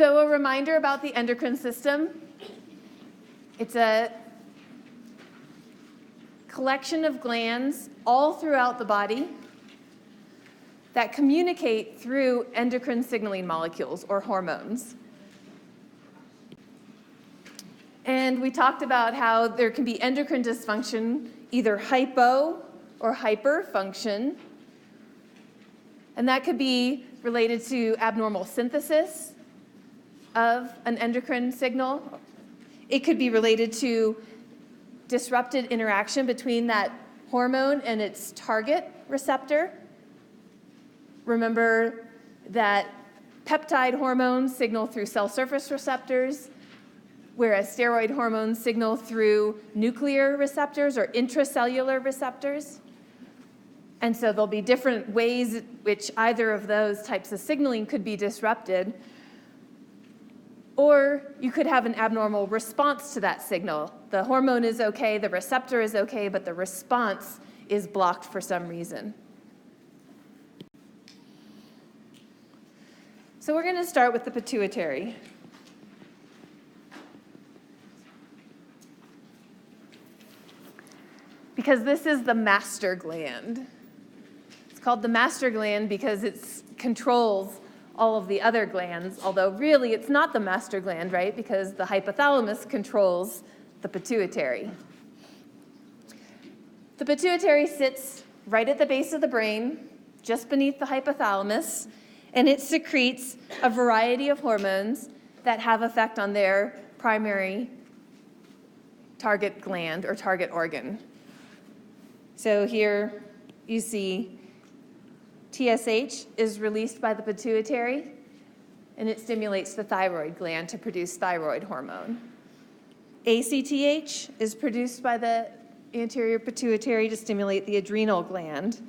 So a reminder about the endocrine system. It's a collection of glands all throughout the body that communicate through endocrine signaling molecules or hormones. And we talked about how there can be endocrine dysfunction, either hypo or hyperfunction. And that could be related to abnormal synthesis of an endocrine signal. It could be related to disrupted interaction between that hormone and its target receptor. Remember that peptide hormones signal through cell surface receptors, whereas steroid hormones signal through nuclear receptors or intracellular receptors. And so there'll be different ways in which either of those types of signaling could be disrupted. Or you could have an abnormal response to that signal. The hormone is okay, the receptor is okay, but the response is blocked for some reason. So we're going to start with the pituitary. Because this is the master gland. It's called the master gland because it controls all of the other glands, although really it's not the master gland, right? Because the hypothalamus controls the pituitary. The pituitary sits right at the base of the brain, just beneath the hypothalamus, and it secretes a variety of hormones that have effect on their primary target gland or target organ. So here you see TSH is released by the pituitary, and it stimulates the thyroid gland to produce thyroid hormone. ACTH is produced by the anterior pituitary to stimulate the adrenal gland.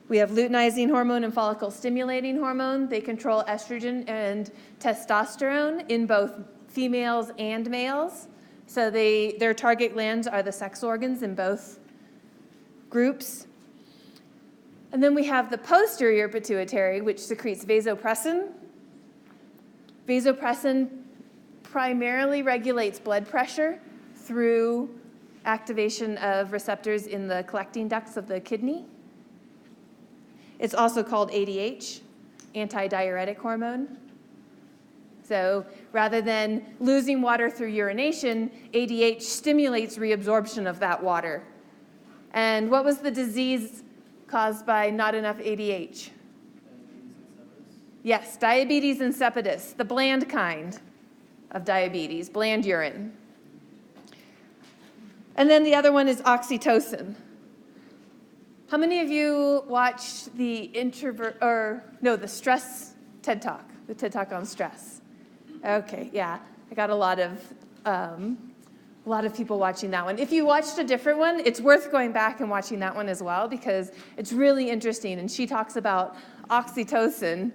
We have luteinizing hormone and follicle stimulating hormone. They control estrogen and testosterone in both females and males. So their target glands are the sex organs in both groups. And then we have the posterior pituitary, which secretes vasopressin. Vasopressin primarily regulates blood pressure through activation of receptors in the collecting ducts of the kidney. It's also called ADH, antidiuretic hormone. So rather than losing water through urination, ADH stimulates reabsorption of that water. And what was the disease caused by not enough ADH? Yes, diabetes insipidus, the bland kind of diabetes, bland urine. And then the other one is oxytocin. How many of you watched the stress TED Talk, the TED Talk on stress? Okay, yeah, I got a lot of people watching that one. If you watched a different one, it's worth going back and watching that one as well because it's really interesting. And she talks about oxytocin.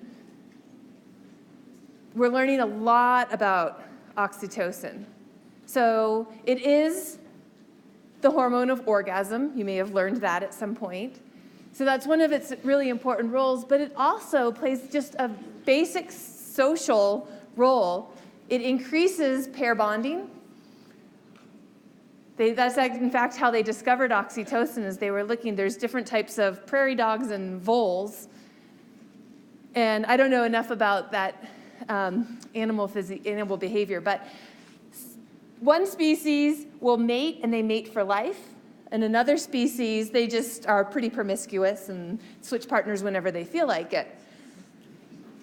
We're learning a lot about oxytocin. So it is the hormone of orgasm. You may have learned that at some point. So that's one of its really important roles, but it also plays just a basic social role. It increases pair bonding. That's in fact how they discovered oxytocin is they were looking, there's different types of prairie dogs and voles. And I don't know enough about that animal behavior, but one species will mate and they mate for life. And another species, they just are pretty promiscuous and switch partners whenever they feel like it.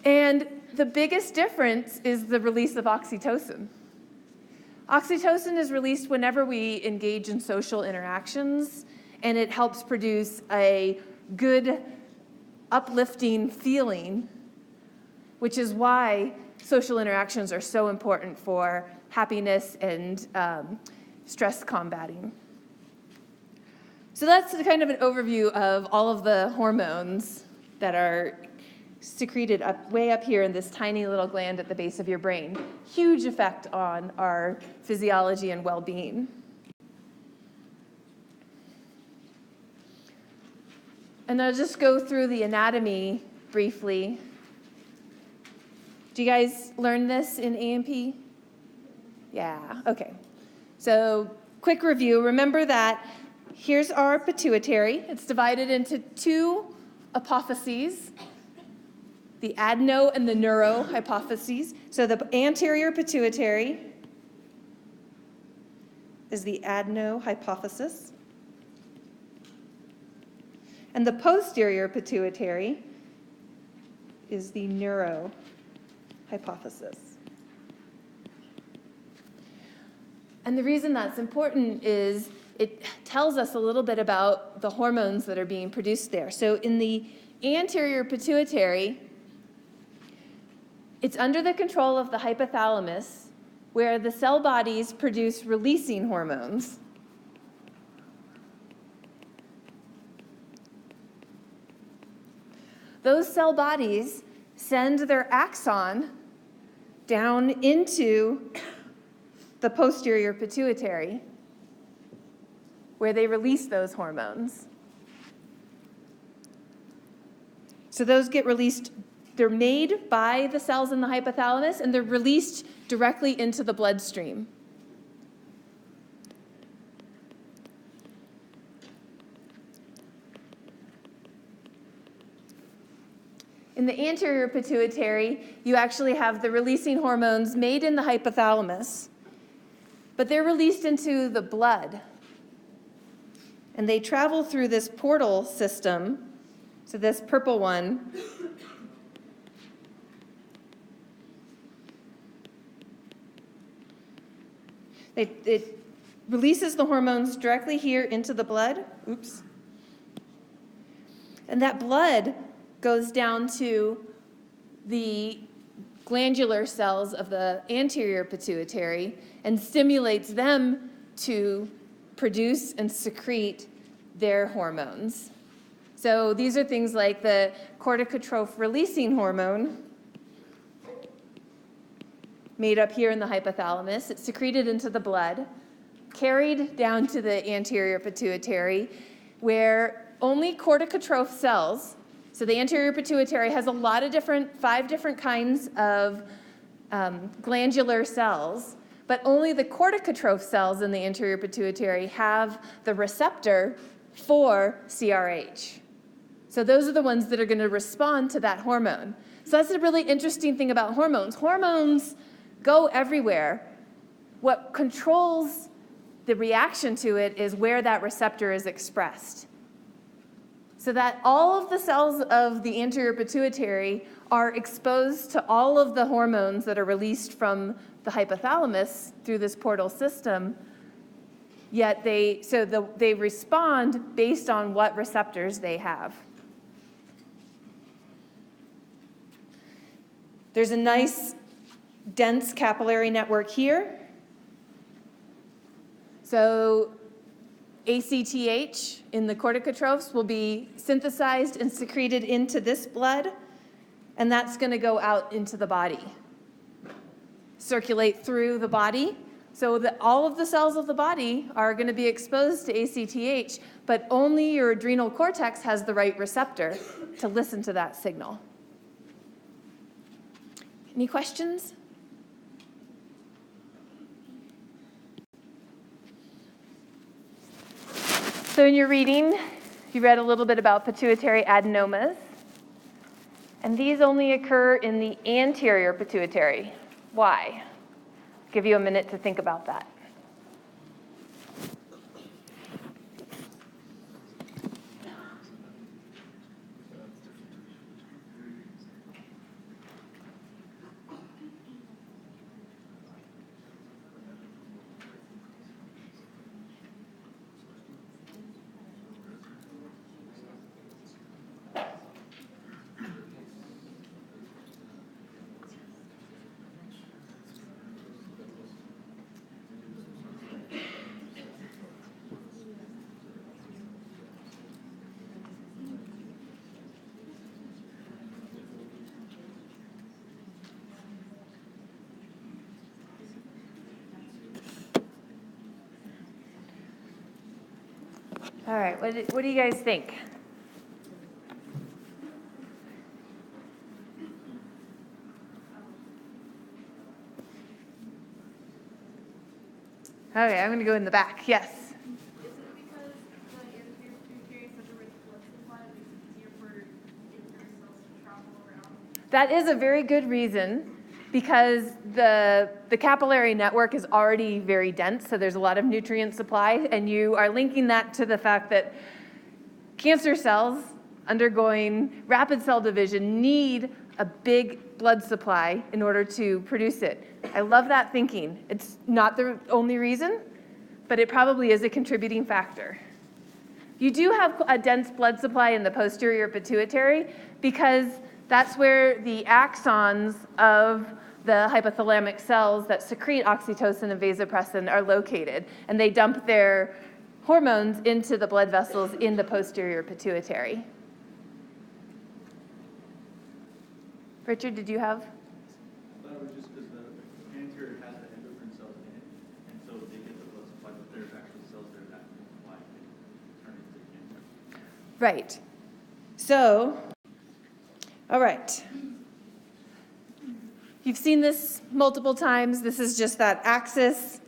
And the biggest difference is the release of oxytocin. Oxytocin is released whenever we engage in social interactions, and it helps produce a good, uplifting feeling, which is why social interactions are so important for happiness and stress combating. So that's kind of an overview of all of the hormones that are secreted way up here in this tiny little gland at the base of your brain. Huge effect on our physiology and well-being. And I'll just go through the anatomy briefly. Do you guys learn this in A&P? Yeah, okay. So quick review. Remember that here's our pituitary. It's divided into two apophyses, the adeno and the neuro hypophyses. So the anterior pituitary is the adeno hypophysis. And the posterior pituitary is the neuro hypophysis. And the reason that's important is it tells us a little bit about the hormones that are being produced there. So in the anterior pituitary, it's under the control of the hypothalamus, where the cell bodies produce releasing hormones. Those cell bodies send their axon down into the posterior pituitary, where they release those hormones. So those get released, they're made by the cells in the hypothalamus, and they're released directly into the bloodstream. In the anterior pituitary, you actually have the releasing hormones made in the hypothalamus, but they're released into the blood. And they travel through this portal system, so this purple one. It releases the hormones directly here into the blood. Oops. And that blood goes down to the glandular cells of the anterior pituitary and stimulates them to produce and secrete their hormones. So these are things like the corticotroph releasing hormone, made up here in the hypothalamus. It's secreted into the blood, carried down to the anterior pituitary, where only corticotroph cells, so the anterior pituitary has a lot of 5 different kinds of glandular cells, but only the corticotroph cells in the anterior pituitary have the receptor for CRH. So those are the ones that are going to respond to that hormone. So that's a really interesting thing about hormones. Hormones go everywhere. What controls the reaction to it is where that receptor is expressed. So that all of the cells of the anterior pituitary are exposed to all of the hormones that are released from the hypothalamus through this portal system, yet they respond based on what receptors they have. There's a nice dense capillary network here. So ACTH in the corticotrophs will be synthesized and secreted into this blood, and that's going to go out into the body, circulate through the body, so that all of the cells of the body are going to be exposed to ACTH, but only your adrenal cortex has the right receptor to listen to that signal. Any questions? So in your reading, you read a little bit about pituitary adenomas. And these only occur in the anterior pituitary. Why? I'll give you a minute to think about that. All right, what do you guys think? Okay, I'm going to go in the back. Yes. Is it because the anterior pituitary is such a rich blood supply that makes it easier for inferior cells to travel around? That is a very good reason, because the capillary network is already very dense, so there's a lot of nutrient supply, and you are linking that to the fact that cancer cells undergoing rapid cell division need a big blood supply in order to produce it. I love that thinking. It's not the only reason, but it probably is a contributing factor. You do have a dense blood supply in the posterior pituitary because that's where the axons of the hypothalamic cells that secrete oxytocin and vasopressin are located, and they dump their hormones into the blood vessels in the posterior pituitary. Richard, did you have? I thought it was just because the anterior has the endocrine cells in it, and so they get the blood supply, but there's actual cells there that can supply and turn into cancer. Right. So, all right. You've seen this multiple times. This is just that axis.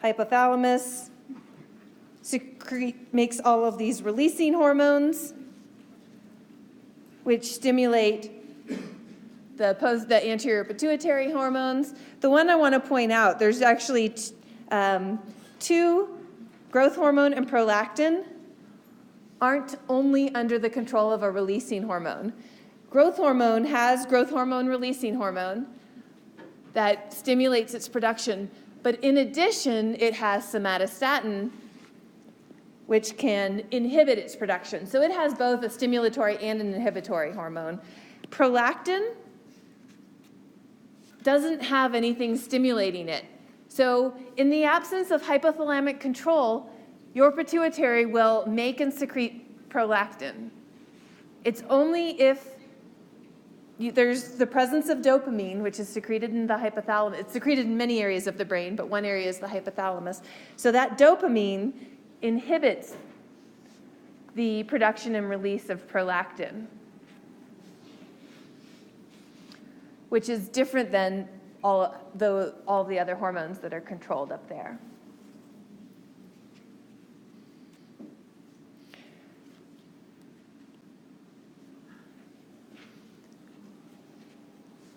Hypothalamus makes all of these releasing hormones, which stimulate the anterior pituitary hormones. The one I want to point out, there's actually two, growth hormone and prolactin, aren't only under the control of a releasing hormone. Growth hormone has growth hormone releasing hormone that stimulates its production, but in addition, it has somatostatin, which can inhibit its production. So it has both a stimulatory and an inhibitory hormone. Prolactin doesn't have anything stimulating it. So in the absence of hypothalamic control, your pituitary will make and secrete prolactin. It's only if there's the presence of dopamine, which is secreted in the hypothalamus. It's secreted in many areas of the brain, but one area is the hypothalamus. So that dopamine inhibits the production and release of prolactin, which is different than all the other hormones that are controlled up there.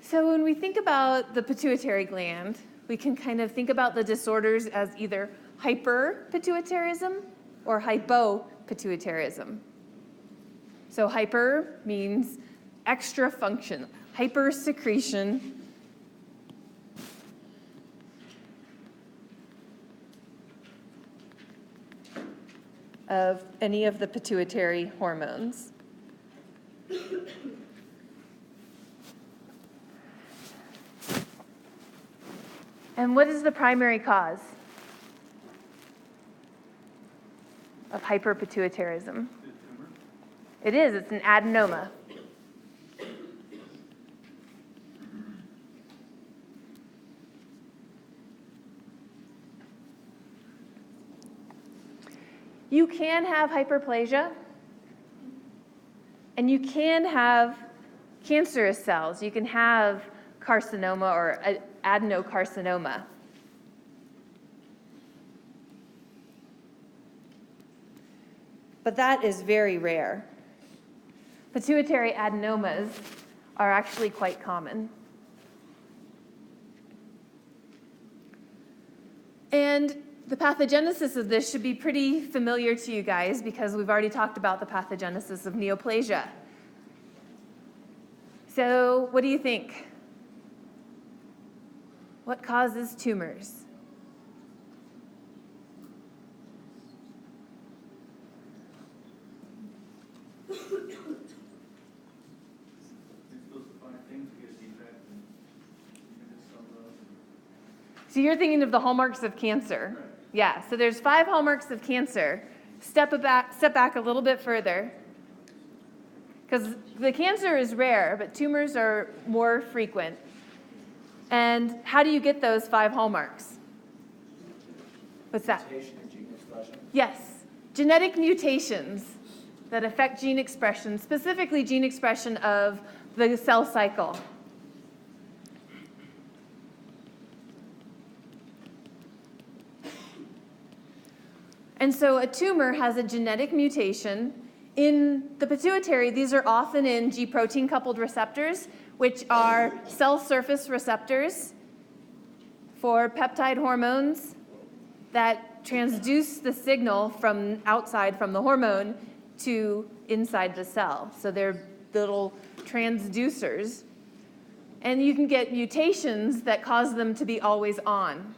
So when we think about the pituitary gland, we can kind of think about the disorders as either hyperpituitarism or hypopituitarism. So hyper means extra function, hypersecretion of any of the pituitary hormones. And what is the primary cause of hyperpituitarism? It is. It's an adenoma. You can have hyperplasia, and you can have cancerous cells. You can have carcinoma or adenocarcinoma. But that is very rare. Pituitary adenomas are actually quite common. And the pathogenesis of this should be pretty familiar to you guys because we've already talked about the pathogenesis of neoplasia. So what do you think? What causes tumors? So you're thinking of the hallmarks of cancer. Yeah, so there's 5 hallmarks of cancer. Step back a little bit further. Because the cancer is rare, but tumors are more frequent. And how do you get those 5 hallmarks? What's that? Mutation in gene expression. Yes, genetic mutations that affect gene expression, specifically gene expression of the cell cycle. And so a tumor has a genetic mutation. In the pituitary, these are often in G protein coupled receptors, which are cell surface receptors for peptide hormones that transduce the signal from outside from the hormone to inside the cell. So they're little transducers. And you can get mutations that cause them to be always on.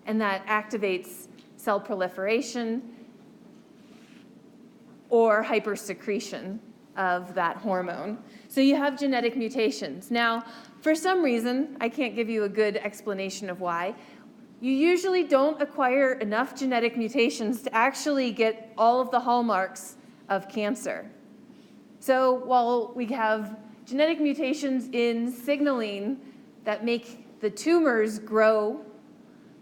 And that activates cell proliferation or hypersecretion of that hormone. So you have genetic mutations. Now, for some reason, I can't give you a good explanation of why, you usually don't acquire enough genetic mutations to actually get all of the hallmarks of cancer. So while we have genetic mutations in signaling that make the tumors grow,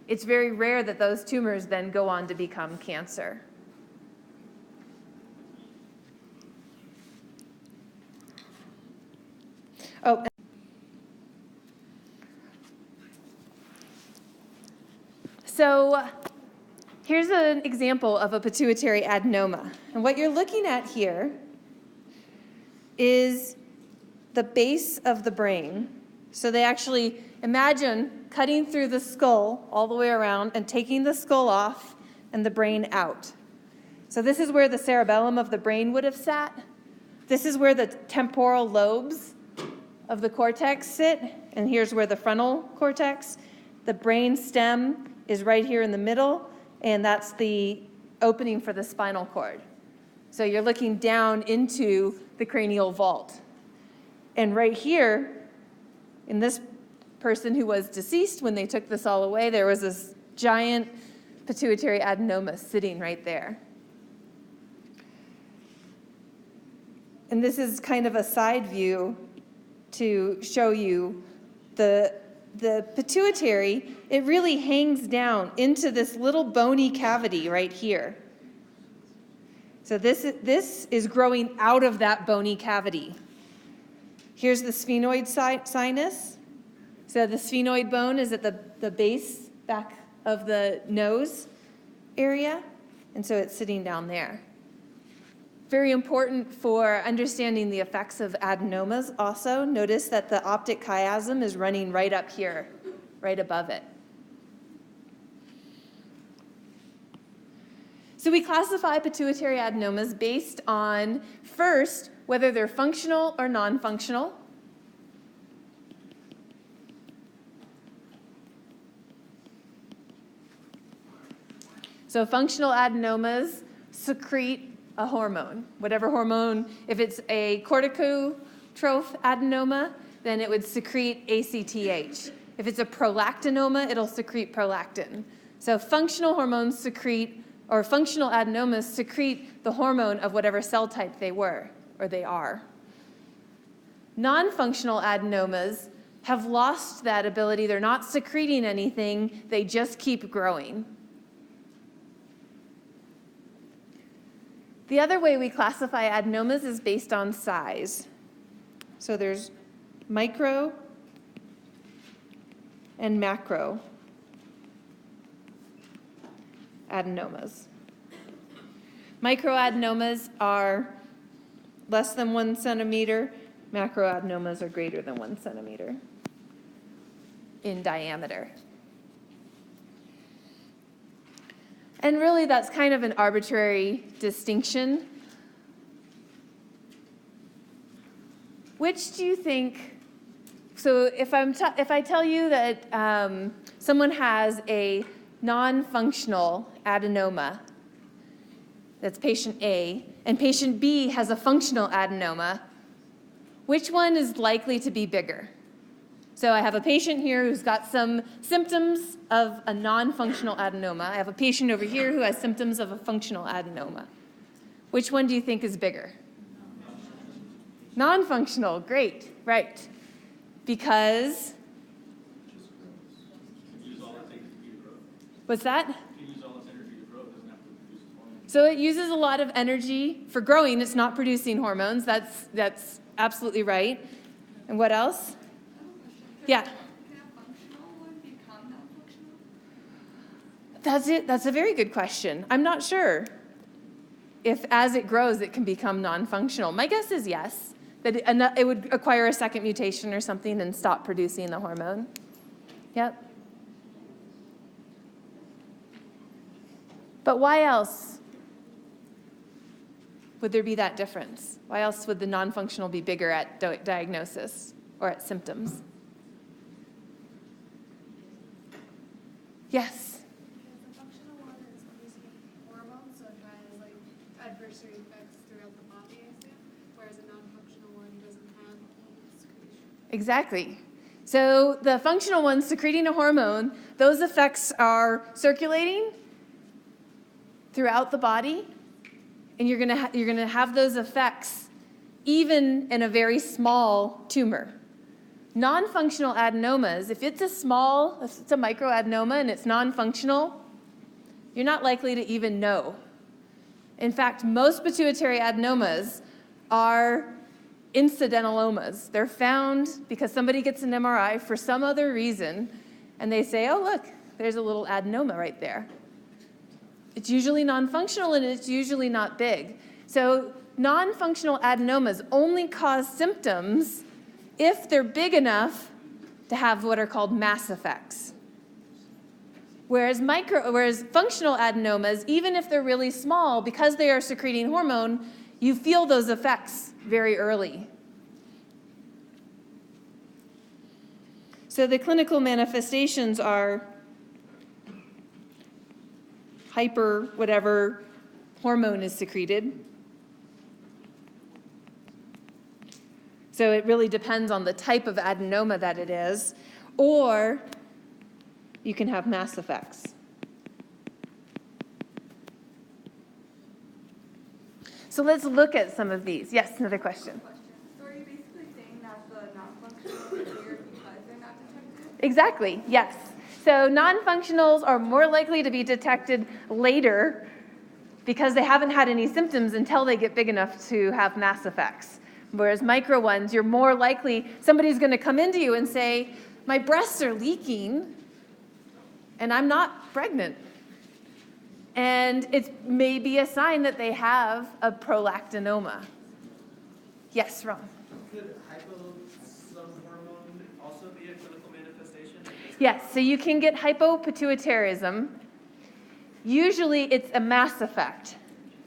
it's very rare that those tumors then go on to become cancer. Oh. So here's an example of a pituitary adenoma. And what you're looking at here is the base of the brain. So they actually imagine cutting through the skull all the way around and taking the skull off and the brain out. So this is where the cerebellum of the brain would have sat. This is where the temporal lobes of the cortex sit, and here's where the frontal cortex. The brain stem is right here in the middle, and that's the opening for the spinal cord. So you're looking down into the cranial vault. And right here, in this person who was deceased when they took this all away, there was this giant pituitary adenoma sitting right there. And this is kind of a side view to show you the pituitary. It really hangs down into this little bony cavity right here. So this is growing out of that bony cavity. Here's the sphenoid sinus. So the sphenoid bone is at the base back of the nose area, and so it's sitting down there. Very important for understanding the effects of adenomas also. Notice that the optic chiasm is running right up here, right above it. So we classify pituitary adenomas based on, first, whether they're functional or non-functional. So functional adenomas secrete a hormone, whatever hormone. If it's a corticotroph adenoma, then it would secrete ACTH. If it's a prolactinoma, it'll secrete prolactin. So functional hormones secrete, or functional adenomas secrete the hormone of whatever cell type they were, or they are. Non-functional adenomas have lost that ability. They're not secreting anything. They just keep growing. The other way we classify adenomas is based on size. So there's micro and macro adenomas. Microadenomas are less than 1 centimeter. Macroadenomas are greater than 1 centimeter in diameter. And really, that's kind of an arbitrary distinction. Which do you think? So if I tell you that someone has a non-functional adenoma, that's patient A, and patient B has a functional adenoma, which one is likely to be bigger? So I have a patient here who's got some symptoms of a non-functional adenoma. I have a patient over here who has symptoms of a functional adenoma. Which one do you think is bigger? Non-functional, great, right. Because? What's that? So it uses a lot of energy for growing. It's not producing hormones. That's absolutely right. And what else? Yeah. Can a functional one become That's it. That's a very good question. I'm not sure if as it grows, it can become non-functional. My guess is yes, that it would acquire a second mutation or something and stop producing the hormone. Yep. But why else would there be that difference? Why else would the non-functional be bigger at diagnosis or at symptoms? Yes? Because the functional one is producing hormones, so it has like adverse effects throughout the body, I assume, whereas a non-functional one doesn't have excretion. Exactly. So the functional ones secreting a hormone, those effects are circulating throughout the body, and you're gonna have those effects even in a very small tumor. Non-functional adenomas, if it's a microadenoma and it's non-functional, you're not likely to even know. In fact, most pituitary adenomas are incidentalomas. They're found because somebody gets an MRI for some other reason, and they say, oh, look, there's a little adenoma right there. It's usually non-functional, and it's usually not big. So non-functional adenomas only cause symptoms if they're big enough to have what are called mass effects. Whereas functional adenomas, even if they're really small, because they are secreting hormone, you feel those effects very early. So the clinical manifestations are hyper whatever hormone is secreted. So it really depends on the type of adenoma that it is, or you can have mass effects. So let's look at some of these. Yes, another question. So are you basically saying that the non-functional is bigger because they're not detected? Exactly, yes. So non-functionals are more likely to be detected later because they haven't had any symptoms until they get big enough to have mass effects. Whereas micro ones, you're more likely, somebody's going to come into you and say, my breasts are leaking and I'm not pregnant. And it may be a sign that they have a prolactinoma. Yes, Ron? Could hypothyroidism also be a clinical manifestation? Yes, so you can get hypopituitarism. Usually it's a mass effect.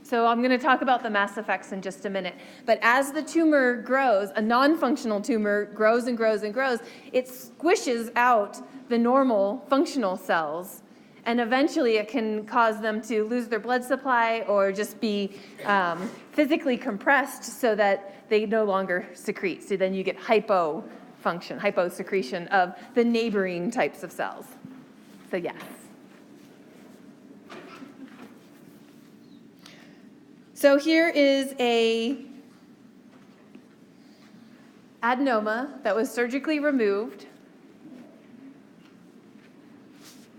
So I'm going to talk about the mass effects in just a minute. But as the tumor grows, a non-functional tumor grows and grows and grows, it squishes out the normal functional cells. And eventually it can cause them to lose their blood supply or just be physically compressed so that they no longer secrete. So then you get hyposecretion of the neighboring types of cells. So yes. So here is a adenoma that was surgically removed.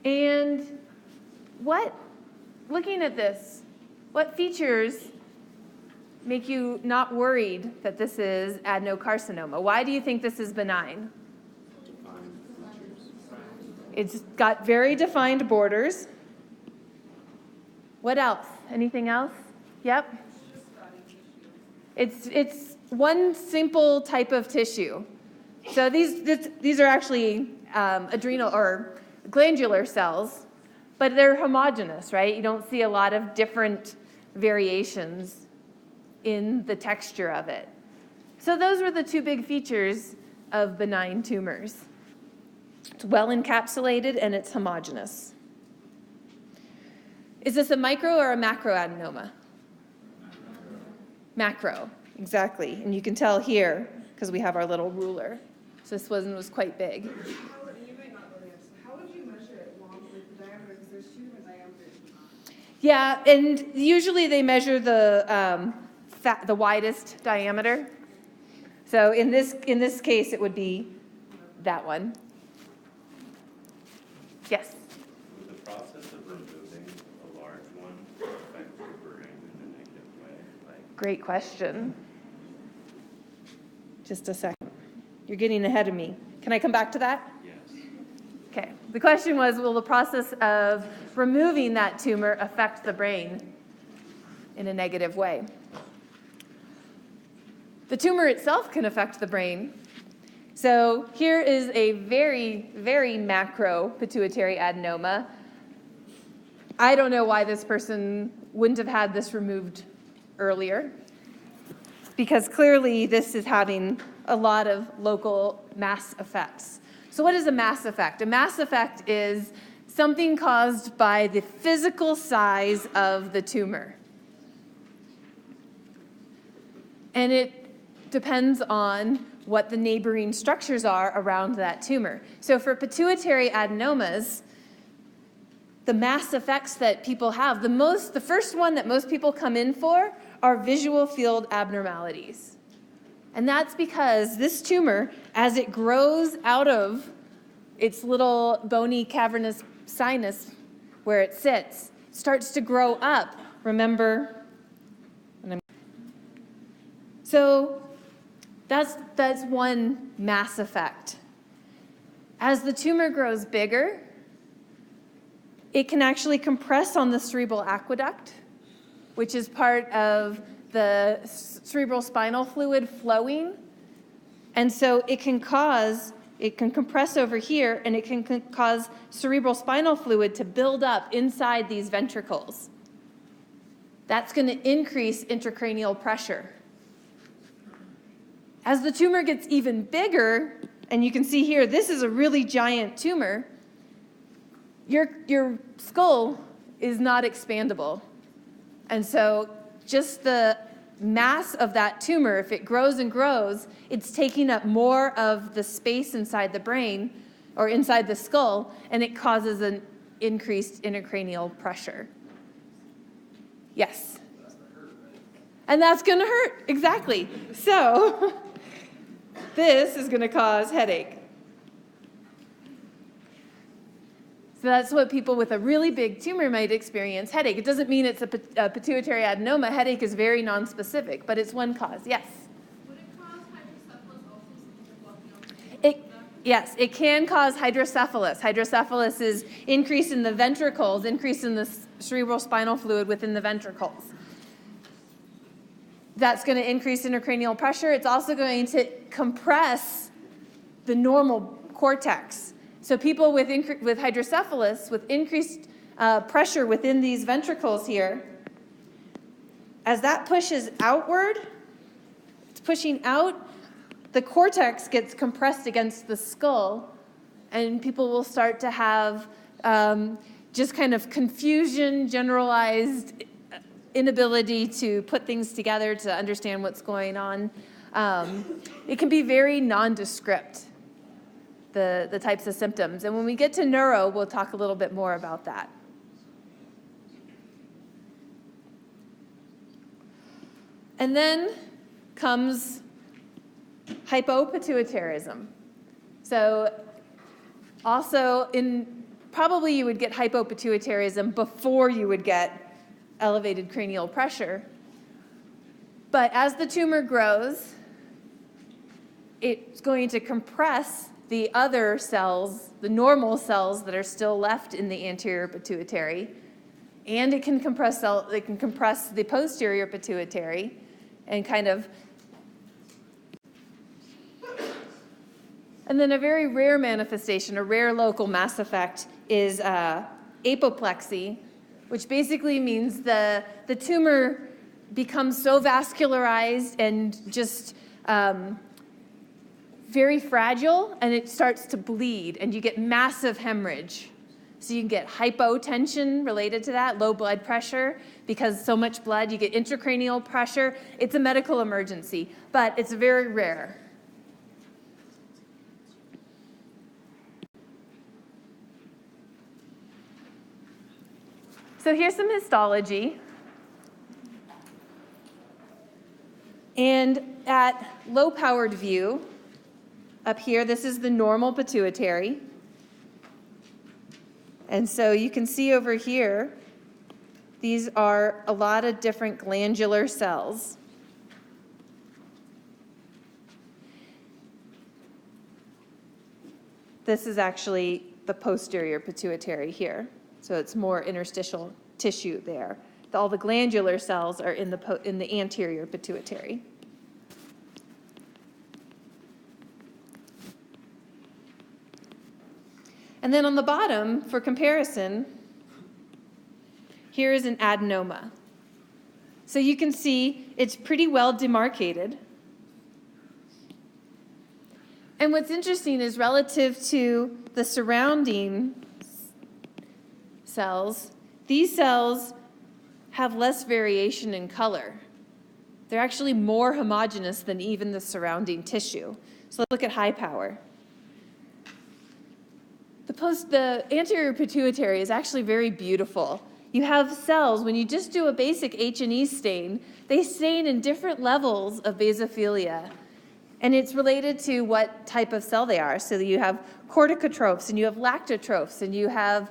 And looking at this, what features make you not worried that this is adenocarcinoma? Why do you think this is benign? It's got very defined borders. What else? Anything else? Yep. It's one simple type of tissue. So these are actually adrenal or glandular cells, but they're homogeneous, right? You don't see a lot of different variations in the texture of it. So those were the two big features of benign tumors. It's well encapsulated and it's homogeneous. Is this a micro or a macroadenoma? Macro, exactly. And you can tell here because we have our little ruler. So this one was quite big. You might not know the answer. How would you measure it along with the diameter? Because there's two different diameters. Yeah, and usually they measure the widest diameter. So in this case, it would be that one. Yes? Would the process of removing a large one affect your brain in a negative way? Great question. Just a second. You're getting ahead of me. Can I come back to that? Yes. Okay. The question was, will the process of removing that tumor affect the brain in a negative way? The tumor itself can affect the brain. So here is a very, very macro pituitary adenoma. I don't know why this person wouldn't have had this removed earlier, because clearly this is having a lot of local mass effects. So what is a mass effect? A mass effect is something caused by the physical size of the tumor. And it depends on what the neighboring structures are around that tumor. So for pituitary adenomas, the mass effects that people have, the first one that most people come in for are visual field abnormalities. And that's because this tumor, as it grows out of its little bony cavernous sinus where it sits, starts to grow up. Remember? So that's one mass effect. As the tumor grows bigger, it can actually compress on the cerebral aqueduct, which is part of the cerebral spinal fluid flowing. And so it can compress over here, and it can cause cerebral spinal fluid to build up inside these ventricles. That's going to increase intracranial pressure. As the tumor gets even bigger, and you can see here, this is a really giant tumor, your skull is not expandable. And so just the mass of that tumor, if it grows and grows, it's taking up more of the space inside the brain or inside the skull, and it causes an increased intracranial pressure. Yes? And that's going to hurt, exactly. So this is going to cause headache. So that's what people with a really big tumor might experience, headache. It doesn't mean it's a pituitary adenoma. Headache is very nonspecific, but it's one cause. Yes? Would it cause hydrocephalus also? Yes, it can cause hydrocephalus. Hydrocephalus is increase in the ventricles, increase in the cerebral spinal fluid within the ventricles. That's going to increase intracranial pressure. It's also going to compress the normal cortex. So people with hydrocephalus, with increased pressure within these ventricles here, as that pushes outward, it's pushing out, the cortex gets compressed against the skull, and people will start to have just kind of confusion, generalized inability to put things together to understand what's going on. It can be very nondescript, the types of symptoms. And when we get to neuro, we'll talk a little bit more about that. And then comes hypopituitarism. So also probably you would get hypopituitarism before you would get elevated cranial pressure. But as the tumor grows, it's going to compress the other cells, the normal cells that are still left in the anterior pituitary, and it can compress the posterior pituitary and kind of. And then a very rare manifestation, a rare local mass effect, is apoplexy, which basically means the tumor becomes so vascularized and just very fragile, and it starts to bleed, and you get massive hemorrhage. So you can get hypotension related to that, low blood pressure, because so much blood, you get intracranial pressure. It's a medical emergency, but it's very rare. So here's some histology. And at low-powered view, up here, this is the normal pituitary. And so you can see over here, these are a lot of different glandular cells. This is actually the posterior pituitary here. So it's more interstitial tissue there. All the glandular cells are in the anterior pituitary. And then on the bottom, for comparison, here is an adenoma. So you can see it's pretty well demarcated. And what's interesting is relative to the surrounding cells, these cells have less variation in color. They're actually more homogeneous than even the surrounding tissue. So let's look at high power. The anterior pituitary is actually very beautiful. You have cells, when you just do a basic H&E stain, they stain in different levels of basophilia. And it's related to what type of cell they are. So you have corticotrophs, and you have lactotrophs, and you have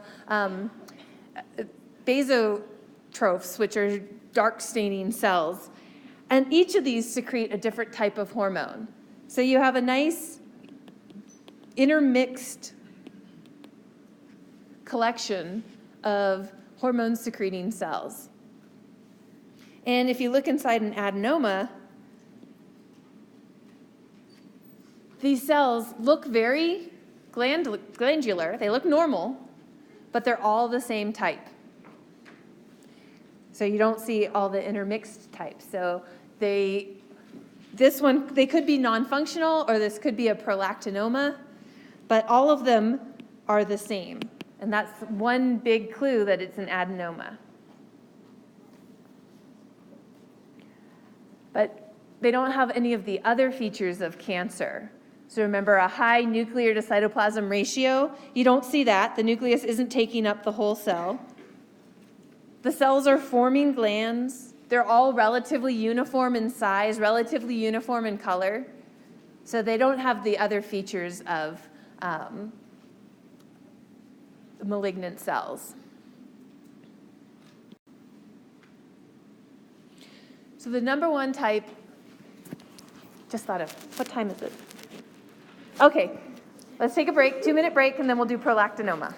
basotrophs, which are dark staining cells. And each of these secrete a different type of hormone. So you have a nice intermixed collection of hormone secreting cells. And if you look inside an adenoma, these cells look very glandular. They look normal, but they're all the same type. So you don't see all the intermixed types. So they could be non-functional, or this could be a prolactinoma, but all of them are the same. And that's one big clue that it's an adenoma. But they don't have any of the other features of cancer. So remember, a high nuclear to cytoplasm ratio, you don't see that. The nucleus isn't taking up the whole cell. The cells are forming glands. They're all relatively uniform in size, relatively uniform in color. So they don't have the other features of malignant cells. So the number one type, just thought of, what time is it? Okay, let's take a break, 2-minute break, and then we'll do prolactinoma.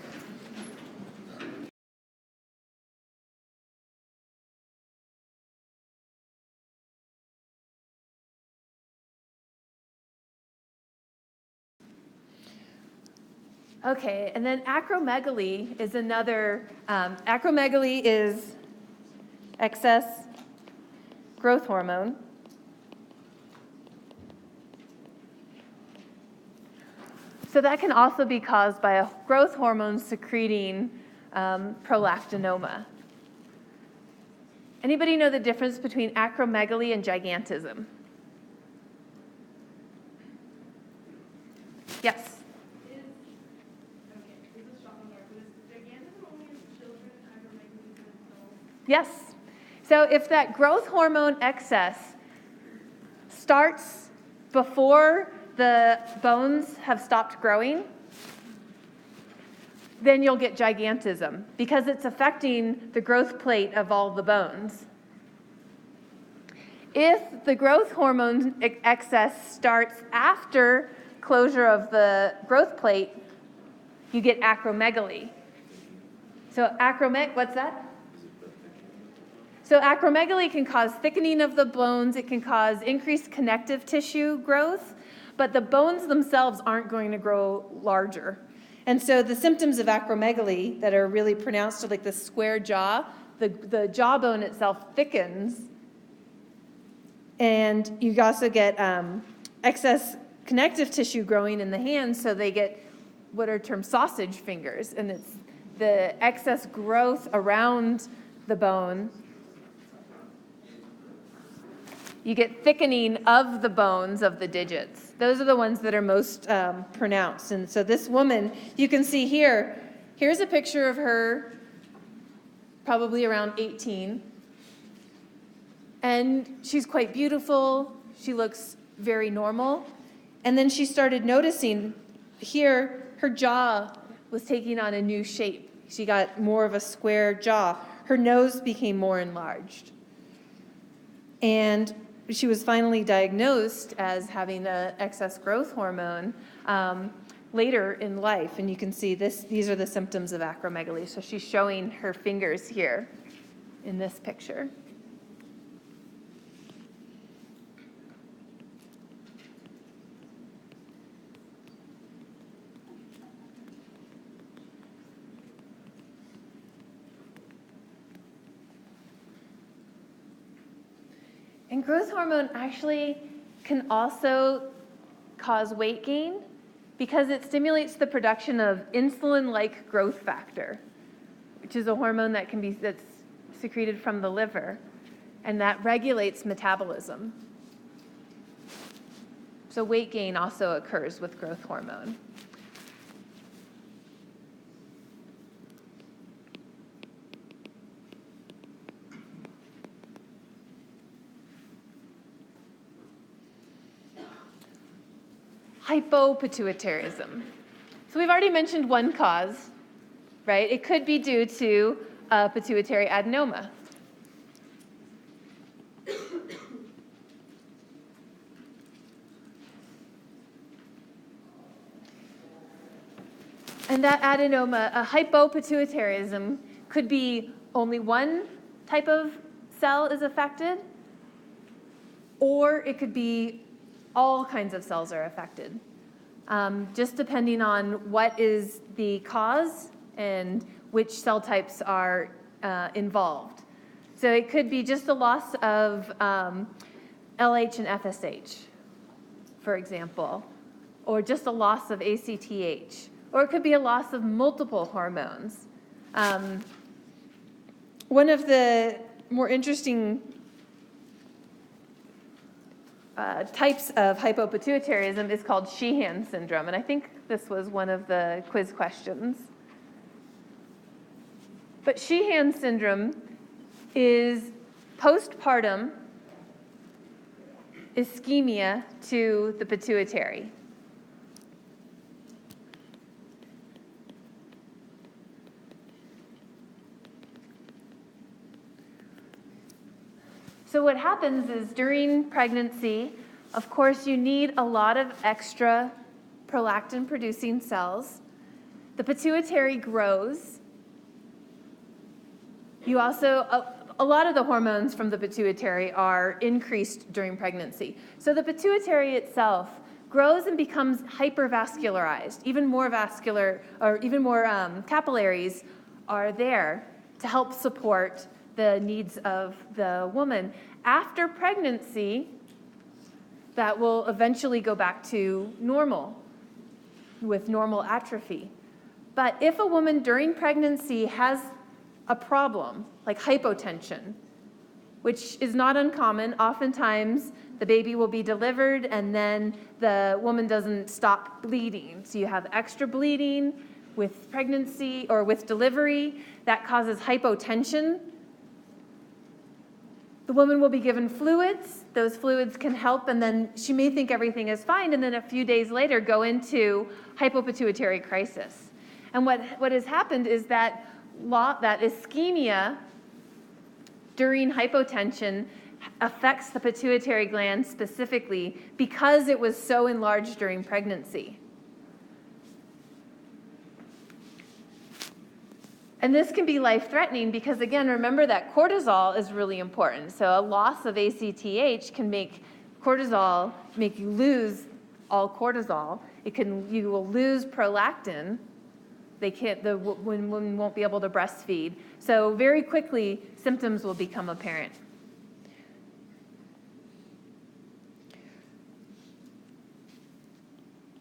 Okay, and then acromegaly is another, acromegaly is excess growth hormone. So that can also be caused by a growth hormone secreting prolactinoma. Anybody know the difference between acromegaly and gigantism? Yes? Yes. So if that growth hormone excess starts before the bones have stopped growing, then you'll get gigantism because it's affecting the growth plate of all the bones. If the growth hormone excess starts after closure of the growth plate, you get acromegaly. So what's that? So acromegaly can cause thickening of the bones. It can cause increased connective tissue growth, but the bones themselves aren't going to grow larger. And so the symptoms of acromegaly that are really pronounced are like the square jaw. The jawbone itself thickens. And you also get excess connective tissue growing in the hands, so they get what are termed sausage fingers. And it's the excess growth around the bone. You get thickening of the bones of the digits. Those are the ones that are most pronounced. And so this woman, you can see here, here's a picture of her probably around 18. And she's quite beautiful. She looks very normal. And then she started noticing here, her jaw was taking on a new shape. She got more of a square jaw. Her nose became more enlarged. And she was finally diagnosed as having an excess growth hormone later in life, and you can see these are the symptoms of acromegaly. So she's showing her fingers here in this picture. And growth hormone actually can also cause weight gain because it stimulates the production of insulin-like growth factor, which is a hormone that's secreted from the liver, and that regulates metabolism. So weight gain also occurs with growth hormone. Hypopituitarism. So we've already mentioned one cause, right? It could be due to a pituitary adenoma. And that adenoma, a hypopituitarism, could be only one type of cell is affected, or it could be all kinds of cells are affected, just depending on what is the cause and which cell types are involved. So it could be just a loss of LH and FSH, for example, or just a loss of ACTH, or it could be a loss of multiple hormones. One of the more interesting types of hypopituitarism is called Sheehan syndrome, and I think this was one of the quiz questions. But Sheehan syndrome is postpartum ischemia to the pituitary. So what happens is during pregnancy, of course, you need a lot of extra prolactin-producing cells. The pituitary grows. You also, a lot of the hormones from the pituitary are increased during pregnancy. So the pituitary itself grows and becomes hypervascularized. Even more vascular, or even more capillaries are there to help support the needs of the woman. After pregnancy, that will eventually go back to normal with normal atrophy. But if a woman during pregnancy has a problem, like hypotension, which is not uncommon, oftentimes the baby will be delivered and then the woman doesn't stop bleeding. So you have extra bleeding with pregnancy or with delivery that causes hypotension. The woman will be given fluids. Those fluids can help, and then she may think everything is fine, and then a few days later go into hypopituitary crisis. And what has happened is that ischemia during hypotension affects the pituitary gland specifically because it was so enlarged during pregnancy. And this can be life-threatening because, again, remember that cortisol is really important. So a loss of ACTH can make you lose all cortisol. You will lose prolactin. The woman won't be able to breastfeed. So very quickly, symptoms will become apparent.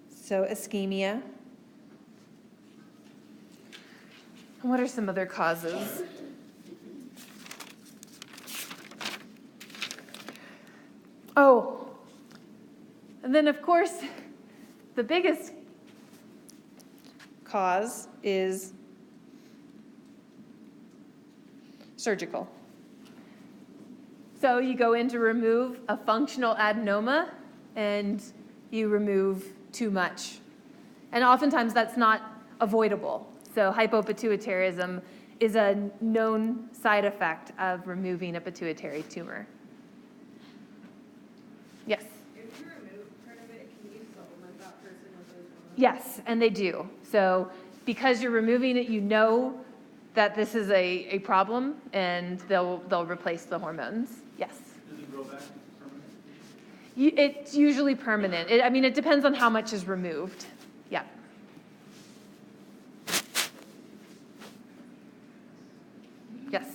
So ischemia. What are some other causes? Oh, and then of course, the biggest cause is surgical. So you go in to remove a functional adenoma and you remove too much. And oftentimes that's not avoidable. So hypopituitarism is a known side effect of removing a pituitary tumor. Yes? If you remove part of it, can you supplement that person with those Yes, and they do. So because you're removing it, you know that this is a problem, and they'll replace the hormones. Yes. Does it grow back permanently? It's usually permanent. I mean, it depends on how much is removed. Yeah. Yes.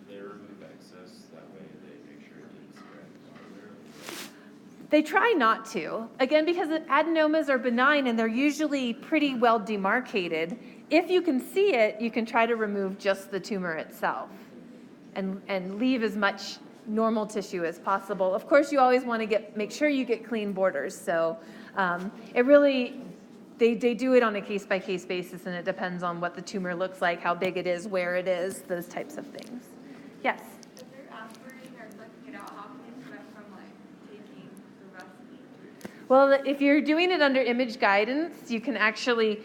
They remove excess, that way they make sure it didn't spread. They try not to. Again, because the adenomas are benign and they're usually pretty well demarcated. If you can see it, you can try to remove just the tumor itself and leave as much normal tissue as possible. Of course, you always want to make sure you get clean borders. So it really, they do it on a case-by-case basis, and it depends on what the tumor looks like, how big it is, where it is, those types of things. Yes? If they're aspirating or flicking it out, how can you prevent from like taking the recipe? Well, if you're doing it under image guidance, you can actually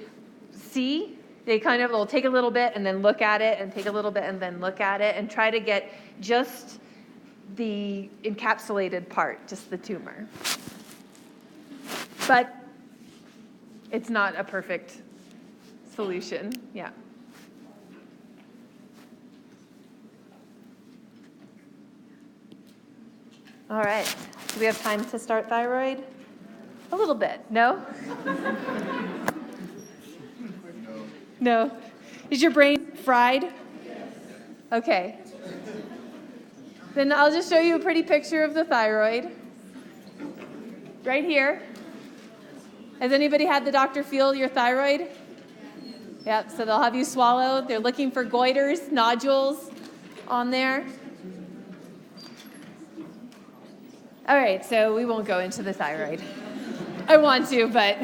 see. They'll take a little bit and then look at it, and take a little bit and then look at it, and try to get just the encapsulated part, just the tumor. But it's not a perfect solution. Yeah. All right. Do we have time to start thyroid? A little bit. No? No. Is your brain fried? Okay. Then I'll just show you a pretty picture of the thyroid. Right here. Has anybody had the doctor feel your thyroid? Yep, so they'll have you swallow. They're looking for goiters, nodules on there. All right, so we won't go into the thyroid. I want to, but